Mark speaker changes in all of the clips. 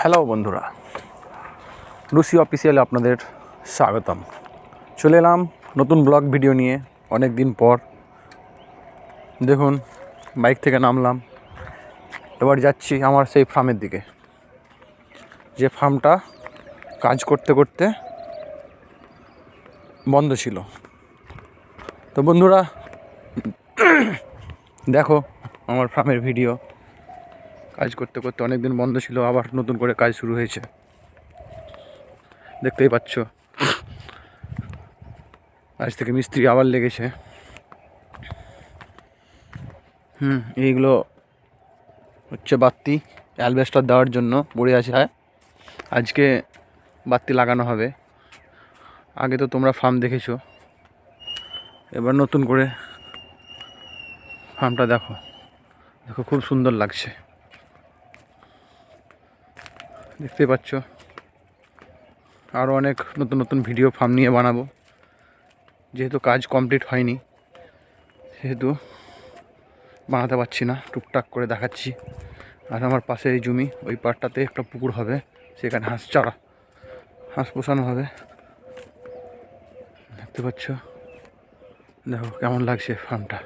Speaker 1: Hello বন্ধুরা, Lucy অফিসিয়ালে আপনাদের স্বাগতম। চলে এলাম নতুন ব্লগ ভিডিও নিয়ে অনেক দিন পর। দেখুন, বাইক থেকে নামলাম, এবার যাচ্ছি আমার সেই ফার্মের দিকে, যে ফার্মটা কাজ করতে করতে বন্ধ ছিল। তো বন্ধুরা দেখো আমার ফার্মের ভিডিও। কাজ করতে করতে অনেক দিন বন্ধ ছিল, আবার নতুন করে কাজ শুরু হয়েছে, দেখতেই পাচ্ছ। আজ থেকে মিস্ত্রি আবার লেগেছে। এইগুলো হচ্ছে বাতি, অ্যালবেস্টার দেওয়ার জন্য পড়ে আছে। আজকে বাতি লাগানো হবে। আগে তো তোমরা ফার্ম দেখেছো, এবার নতুন করে ফার্মটা দেখো। দেখো খুব সুন্দর লাগছে, দেখতে পাচ্ছ। আরও অনেক নতুন নতুন ভিডিও ফার্ম নিয়ে বানাবো। যেহেতু কাজ কমপ্লিট হয়নি, সেহেতু বানাতে পারছি না, টুকটাক করে দেখাচ্ছি। আর আমার পাশে এই জমি, ওই পাড়টাতে একটা পুকুর হবে, সেখানে হাঁস পোষানো হবে। দেখতে পাচ্ছ, দেখো কেমন লাগছে ফার্মটা,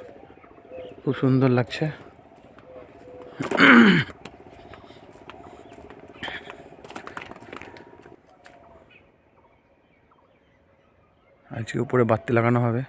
Speaker 1: খুব সুন্দর লাগছে। আজকে উপরে বাতি লাগানো হবে।